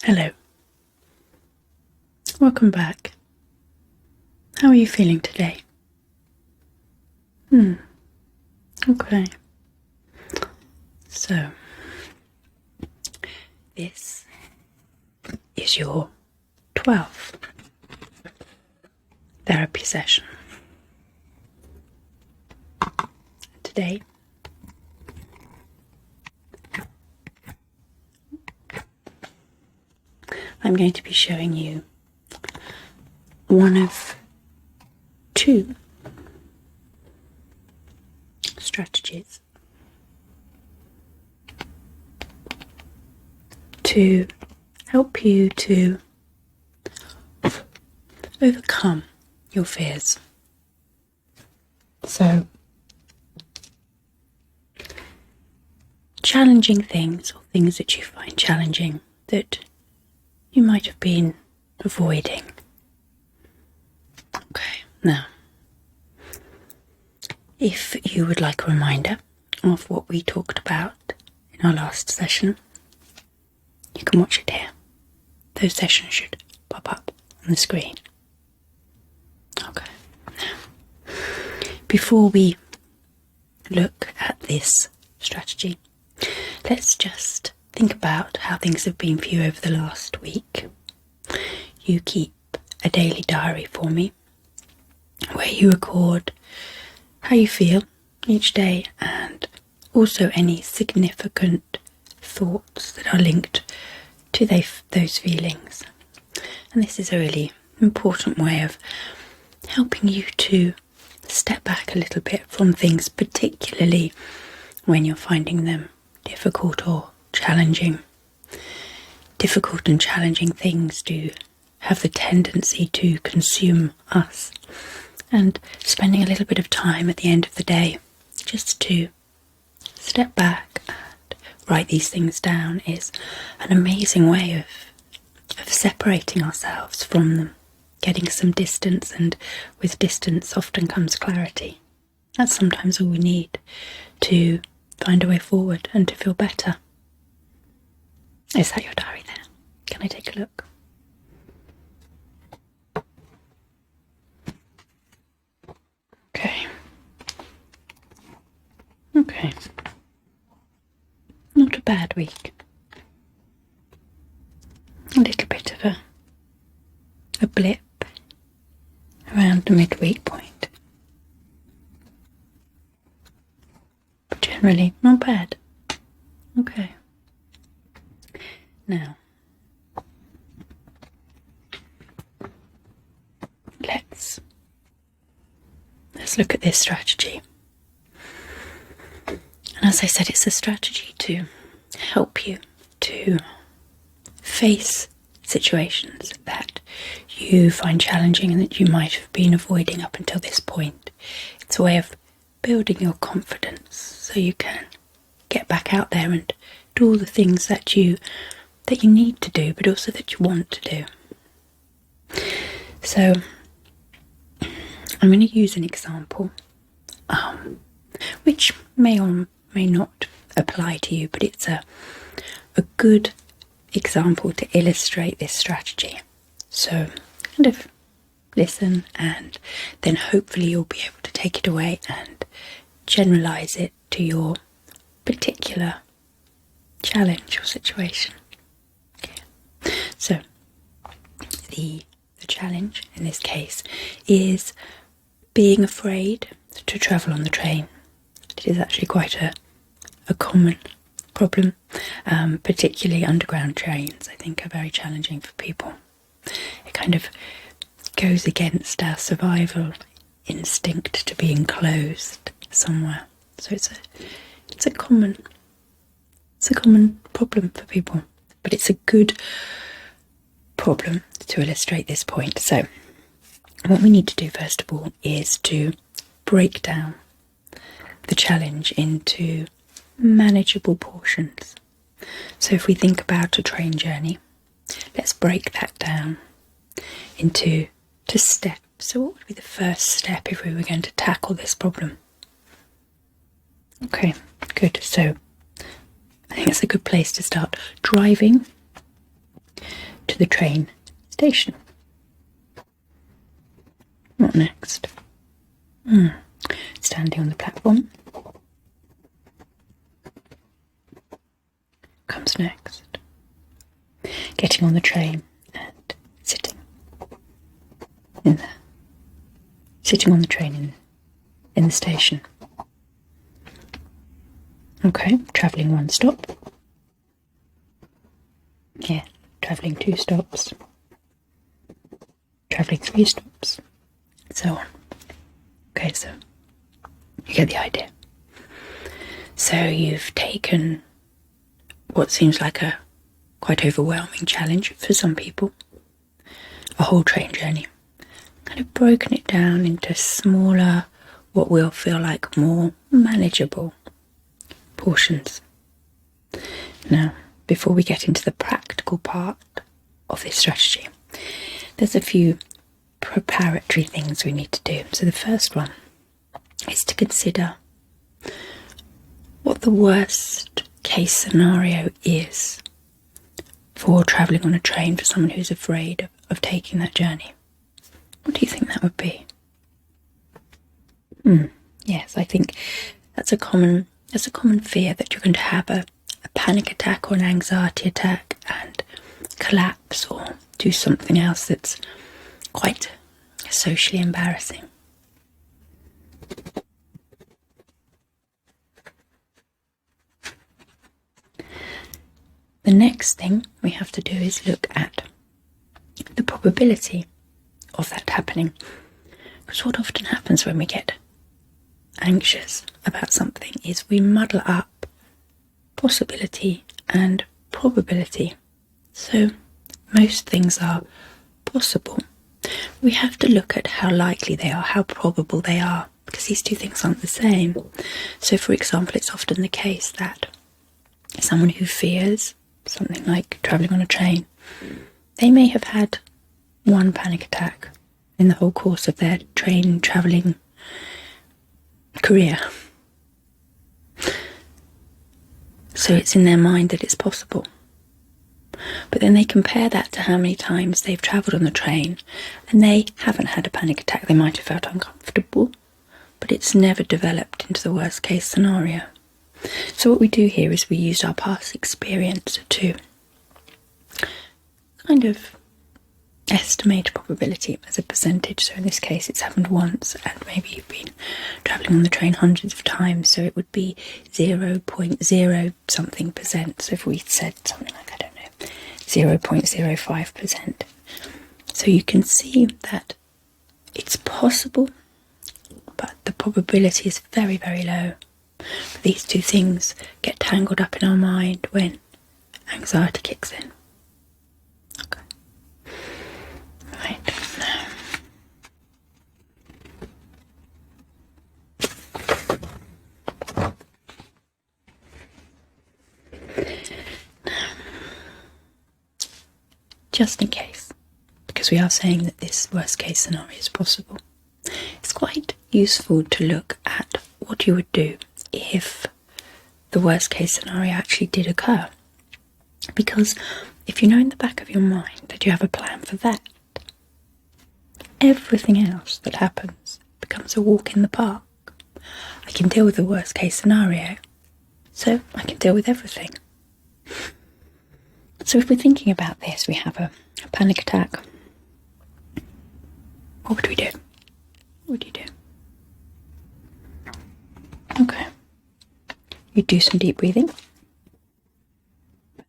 Hello. Welcome back. How are you feeling today? Okay. So, this is your 12th therapy session. Today, I'm going to be showing you one of two strategies to help you to overcome your fears. So, challenging things or things that you find challenging that you might have been avoiding. Okay, now, if you would like a reminder of what we talked about in our last session, you can watch it here. Those sessions should pop up on the screen. Okay, now, before we look at this strategy, let's just think about how things have been for you over the last week. You keep a daily diary for me where you record how you feel each day and also any significant thoughts that are linked to those feelings. And this is a really important way of helping you to step back a little bit from things, particularly when you're finding them difficult or challenging. Difficult and challenging things do have the tendency to consume us, and spending a little bit of time at the end of the day just to step back and write these things down is an amazing way of separating ourselves from them, getting some distance, and with distance often comes clarity. That's sometimes all we need to find a way forward and to feel better. Is that your diary there? Can I take a look? Okay. Not a bad week. A little bit of a blip around the midweek point. But generally, not bad. Okay. Now, let's look at this strategy. And as I said, it's a strategy to help you to face situations that you find challenging and that you might have been avoiding up until this point. It's a way of building your confidence so you can get back out there and do all the things that you need to do, but also that you want to do. So I'm going to use an example which may or may not apply to you, but it's a good example to illustrate this strategy. So kind of listen, and then hopefully you'll be able to take it away and generalize it to your particular challenge or situation. Okay. So the challenge in this case is being afraid to travel on the train. It is actually quite a common problem, particularly underground trains, I think, are very challenging for people. It kind of goes against our survival instinct to be enclosed somewhere. So it's a common problem for people, but it's a good problem to illustrate this point. So what we need to do first of all is to break down the challenge into manageable portions. So if we think about a train journey, let's break that down into steps. So what would be the first step if we were going to tackle this problem? Okay, good. So I think it's a good place to start. Driving to the train station. What next? Standing on the platform comes next. Getting on the train and sitting in there. Sitting on the train in the station. Okay, travelling 1 stop. Yeah, travelling 2 stops. Travelling 3 stops. So on. Okay, so you get the idea. So you've taken what seems like a quite overwhelming challenge for some people, a whole train journey, kind of broken it down into smaller, what will feel like more manageable portions. Now, before we get into the practical part of this strategy, there's a few preparatory things we need to do. So the first one is to consider what the worst case scenario is for travelling on a train for someone who's afraid of taking that journey. What do you think that would be? Yes, I think that's a common fear, that you're going to have a panic attack or an anxiety attack and collapse or do something else that's quite socially embarrassing. The next thing we have to do is look at the probability of that happening. Because what often happens when we get anxious about something is we muddle up possibility and probability. So most things are possible. We have to look at how likely they are, how probable they are, because these two things aren't the same. So for example, it's often the case that someone who fears something like travelling on a train, they may have had 1 panic attack in the whole course of their train travelling career. So it's in their mind that it's possible. But then they compare that to how many times they've travelled on the train and they haven't had a panic attack. They might have felt uncomfortable, but it's never developed into the worst case scenario. So what we do here is we use our past experience to kind of estimate probability as a percentage. So in this case it's happened once, and maybe you've been travelling on the train hundreds of times, so it would be 0.0 something percent. So if we said something like, I don't know, 0.05%. So you can see that it's possible, but the probability is very, very low. But these two things get tangled up in our mind when anxiety kicks in. Okay. Right. Just in case, because we are saying that this worst case scenario is possible, it's quite useful to look at what you would do if the worst case scenario actually did occur. Because if you know in the back of your mind that you have a plan for that, everything else that happens becomes a walk in the park. I can deal with the worst case scenario, so I can deal with everything. So if we're thinking about this, we have a panic attack. What would we do? What would you do? Okay. You do some deep breathing.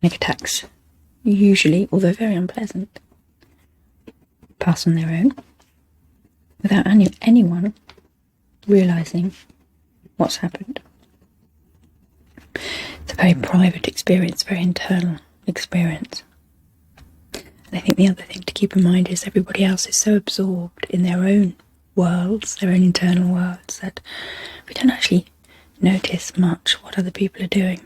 Panic attacks usually, although very unpleasant, pass on their own without anyone realising what's happened. It's a very private experience, very internal experience. And I think the other thing to keep in mind is everybody else is so absorbed in their own worlds, their own internal worlds, that we don't actually notice much what other people are doing.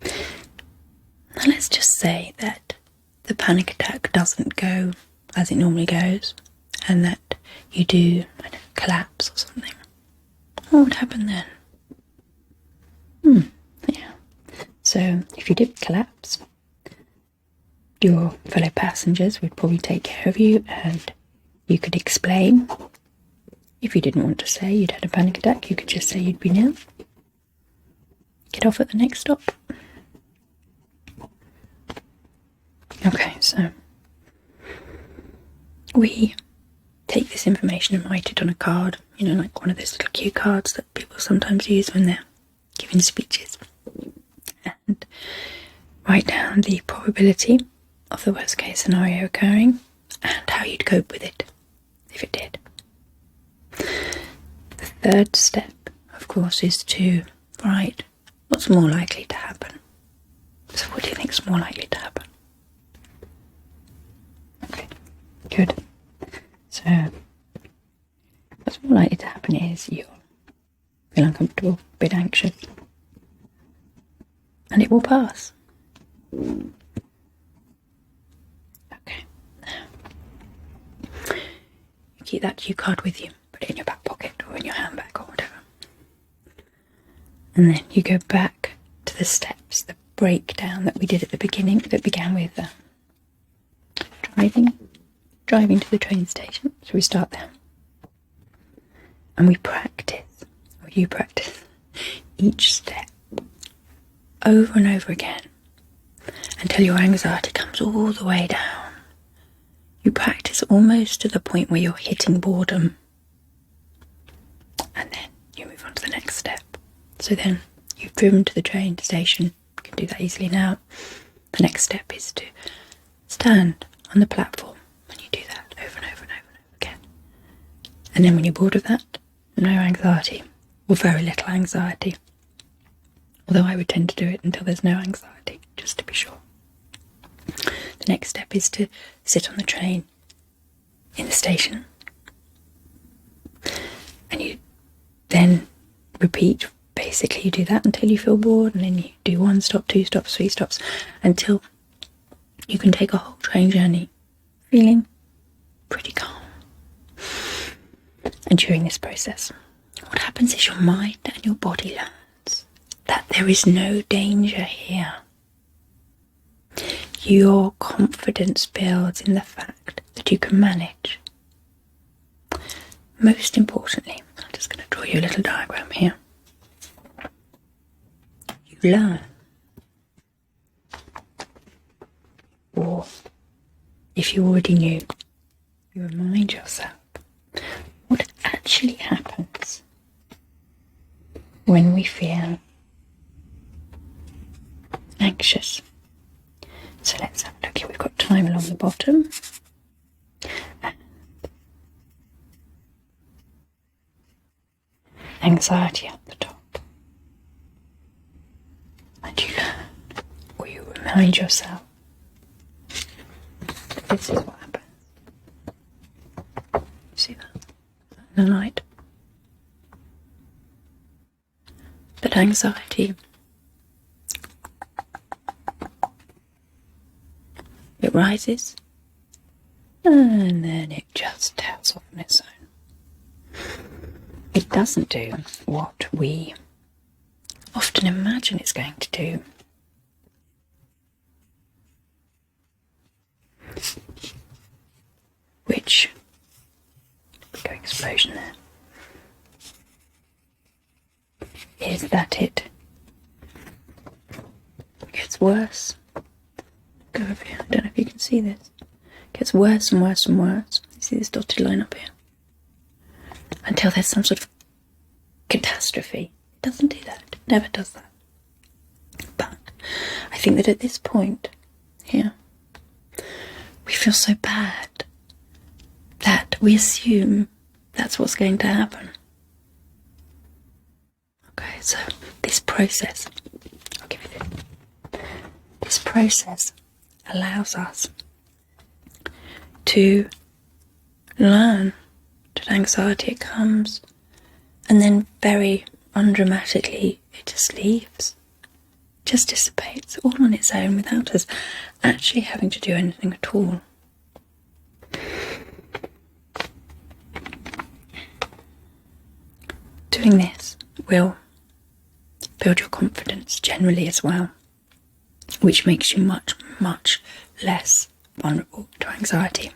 Now let's just say that the panic attack doesn't go as it normally goes, and that you do collapse or something. What would happen then? Yeah. So if you did collapse, your fellow passengers would probably take care of you, and you could explain. If you didn't want to say you'd had a panic attack, you could just say you'd been ill. Get off at the next stop. Okay, so we take this information and write it on a card, like one of those little cue cards that people sometimes use when they're giving speeches, and write down the probability of the worst case scenario occurring and how you'd cope with it if it did. The third step, of course, is to write what's more likely to happen. So what do you think is more likely to happen? Okay, good. So what's more likely to happen is you'll feel uncomfortable, a bit anxious, and it will pass. Okay, now you keep that cue card with you, put it in your back pocket or in your handbag or whatever, and then you go back to the steps, the breakdown that we did at the beginning, that began with driving to the train station. So we start there, and we practice, or you practice, each step over and over again until your anxiety comes all the way down. You practice almost to the point where you're hitting boredom, and then you move on to the next step. So then you've driven to the train station. You can do that easily now. The next step is to stand on the platform, and you do that over and over and over and over again. And then when you're bored of that, no anxiety, or very little anxiety. Although I would tend to do it until there's no anxiety, just to be sure. The next step is to sit on the train in the station, and you then repeat. Basically, you do that until you feel bored, and then you do 1 stop, 2 stops, 3 stops, until you can take a whole train journey feeling pretty calm. And during this process, what happens is your mind and your body learns that there is no danger here. Your confidence builds in the fact that you can manage. Most importantly, I'm just going to draw you a little diagram here. You learn, or if you already knew, you remind yourself what actually happens when we feel anxious. So let's have a look here. We've got time along the bottom and anxiety at the top. And you learn, or you remind yourself, that this is what happens. See that? In the light. That anxiety, it rises, and then it just tails off on its own. It doesn't do what we often imagine it's going to do. Which, go explosion there, is that it gets worse. Go over here, I don't know if you can see this. It gets worse and worse and worse. You see this dotted line up here? Until there's some sort of catastrophe. It doesn't do that. It never does that. But I think that at this point here, we feel so bad that we assume that's what's going to happen. Okay, so this process, I'll give you this. This process allows us to learn that anxiety comes, and then very undramatically it just leaves, just dissipates all on its own without us actually having to do anything at all. Doing this will build your confidence generally as well. which makes you much, much less vulnerable to anxiety.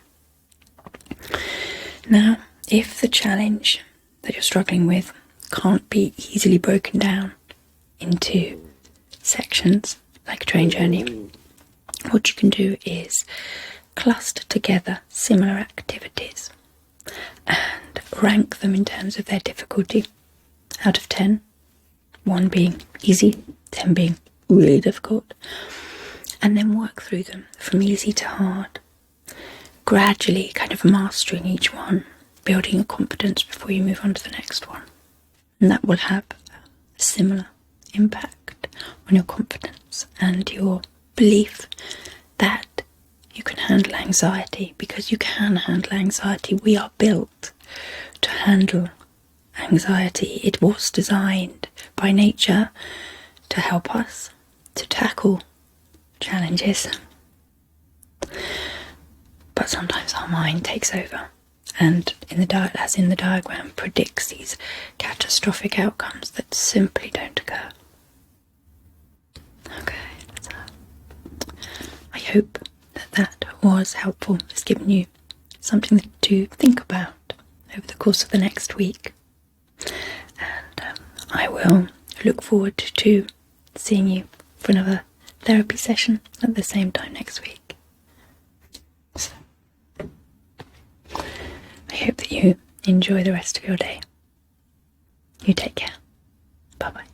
Now, if the challenge that you're struggling with can't be easily broken down into sections like a train journey, what you can do is cluster together similar activities and rank them in terms of their difficulty out of 10, 1 being easy, 10 being really difficult, and then work through them from easy to hard, gradually kind of mastering each one, building your confidence before you move on to the next one. And that will have a similar impact on your confidence and your belief that you can handle anxiety, because you can handle anxiety. We are built to handle anxiety. It was designed by nature to help us to tackle challenges. But sometimes our mind takes over and, as in the diagram, predicts these catastrophic outcomes that simply don't occur. Okay, so I hope that was helpful. It's given you something to think about over the course of the next week. And I will look forward to seeing you for another therapy session at the same time next week. So, I hope that you enjoy the rest of your day. You take care. Bye bye.